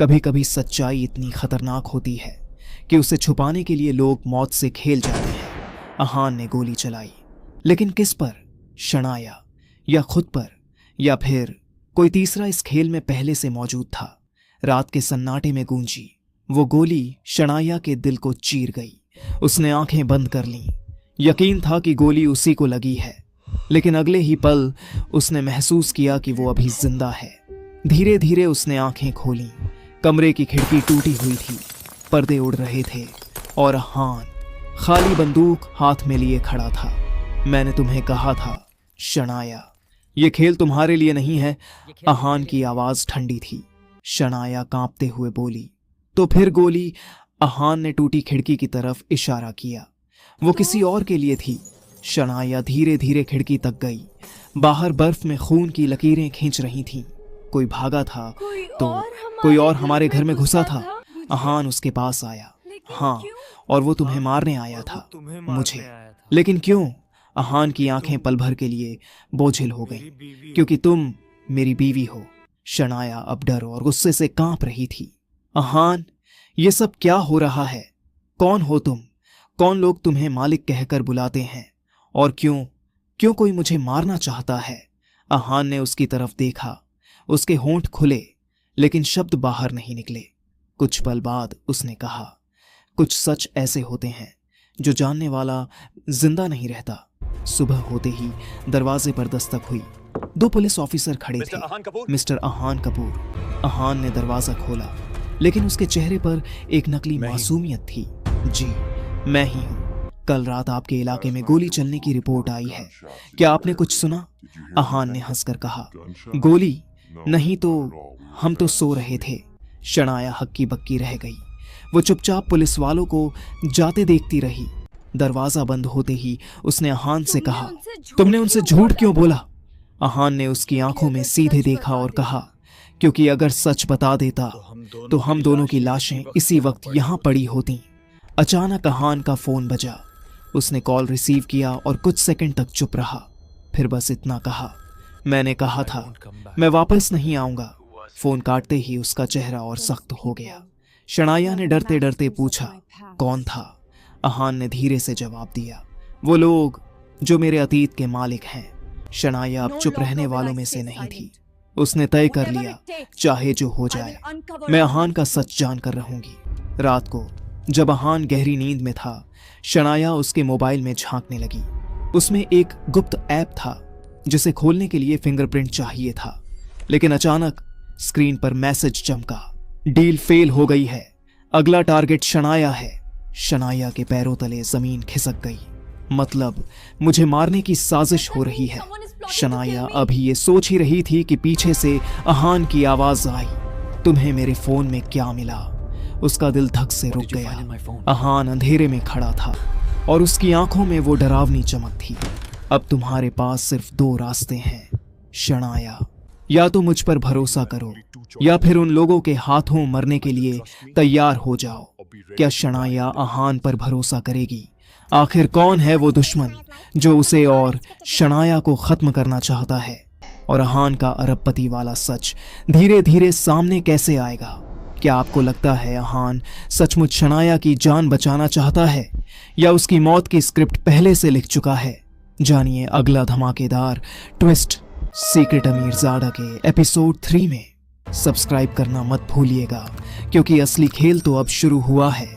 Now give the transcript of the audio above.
कभी कभी सच्चाई इतनी खतरनाक होती है कि उसे छुपाने के लिए लोग मौत से खेल जाते हैं। अहान ने गोली चलाई, लेकिन किस पर? शनाया या खुद पर, या फिर कोई तीसरा इस खेल में पहले से मौजूद था? रात के सन्नाटे में गूंजी वो गोली शनाया के दिल को चीर गई। उसने आंखें बंद कर लीं। यकीन था कि गोली उसी को लगी है, लेकिन अगले ही पल उसने महसूस किया कि वो अभी जिंदा है। धीरे धीरे उसने आंखें खोलीं। कमरे की खिड़की टूटी हुई थी, पर्दे उड़ रहे थे और अहान खाली बंदूक हाथ में लिए खड़ा था। मैंने तुम्हें कहा था शनाया, ये खेल तुम्हारे लिए नहीं है। अहान की आवाज ठंडी थी। शनाया कांपते हुए बोली। तो फिर गोली? अहान ने टूटी खिड़की की तरफ इशारा किया। वो किसी और के लिए थी। शनाया धीरे धीरे खिड़की तक गई। बाहर बर्फ में खून की लकीरें खींच रही थीं। कोई भागा था तो कोई और हमारे घर में घुसा था। अहान उसके पास आया। हाँ, और वो तुम्हें मारने आया था, मुझे। लेकिन क्यों? अहान की आंखें पल भर के लिए बोझिल हो गईं। क्योंकि तुम मेरी बीवी हो। शनाया अब डर और गुस्से से कांप रही थी। अहान, ये सब क्या हो रहा है? कौन हो तुम? कौन लोग तुम्हें मालिक कहकर बुलाते हैं? और क्यों कोई मुझे मारना चाहता है? अहान ने उसकी तरफ देखा। उसके होंठ खुले, लेकिन शब्द बाहर नहीं निकले। कुछ पल बाद उसने कहा, कुछ सच ऐसे होते हैं जो जानने वाला जिंदा नहीं रहता। सुबह होते ही दरवाजे पर दस्तक हुई। 2 पुलिस ऑफिसर खड़े थे। मिस्टर अहान कपूर। अहान ने दरवाजा खोला, लेकिन उसके चेहरे पर एक नकली मासूमियत थी। जी, मैं ही हूं। कल रात आपके इलाके में गोली चलने की रिपोर्ट आई है। क्या आपने कुछ सुना? अहान ने हंसकर कहा। गोली? नहीं तो हम तो सो रहे थे। शनाया हक्की बक्की रह गई। वो चुपचाप पुलिस वालों को जाते देखती रही। दरवाजा बंद होते ही उसने अहान से कहा, तुमने उनसे झूठ क्यों बोला? अहान ने उसकी आंखों में सीधे देखा और कहा, क्योंकि अगर सच बता देता तो हम दोनों की लाशें इसी वक्त यहां पड़ी होती। अचानक अहान का फोन बजा। उसने कॉल रिसीव किया और कुछ सेकंड तक चुप रहा। फिर बस इतना कहा, मैंने कहा था मैं वापस नहीं आऊंगा। फोन काटते ही उसका चेहरा और सख्त हो गया। शनाया ने डरते डरते पूछा, कौन था? अहान ने धीरे से जवाब दिया, वो लोग जो मेरे अतीत के मालिक हैं। शनाया अब चुप रहने वालों में से नहीं थी। उसने तय कर लिया, चाहे जो हो जाए, मैं अहान का सच जानकर रहूंगी। रात को जब अहान गहरी नींद में था, शनाया उसके मोबाइल में झांकने लगी। उसमें एक गुप्त ऐप था जिसे खोलने के लिए फिंगरप्रिंट चाहिए था। लेकिन अचानक स्क्रीन पर मैसेज चमका, डील फेल हो गई है, अगला टारगेट शनाया है। शनाया के पैरों तले जमीन खिसक गई। मतलब मुझे मारने की साजिश हो रही है। शनाया अभी ये सोच ही रही थी कि पीछे से अहान की आवाज आई, तुम्हें मेरे फोन में क्या मिला? उसका दिल धक से रुक गया। अहान अंधेरे में खड़ा था और उसकी आंखों में वो डरावनी चमक थी। अब तुम्हारे पास सिर्फ 2 रास्ते हैं शनाया, या तो मुझ पर भरोसा करो या फिर उन लोगों के हाथों मरने के लिए तैयार हो जाओ। क्या शनाया अहान पर भरोसा करेगी? आखिर कौन है वो दुश्मन जो उसे और शनाया को खत्म करना चाहता है? और अहान का अरबपति वाला सच धीरे धीरे सामने कैसे आएगा? क्या आपको लगता है अहान सचमुच शनाया की जान बचाना चाहता है, या उसकी मौत की स्क्रिप्ट पहले से लिख चुका है? जानिए अगला धमाकेदार ट्विस्ट सीक्रेट अमीरजादा के एपिसोड 3 में। सब्सक्राइब करना मत भूलिएगा, क्योंकि असली खेल तो अब शुरू हुआ है।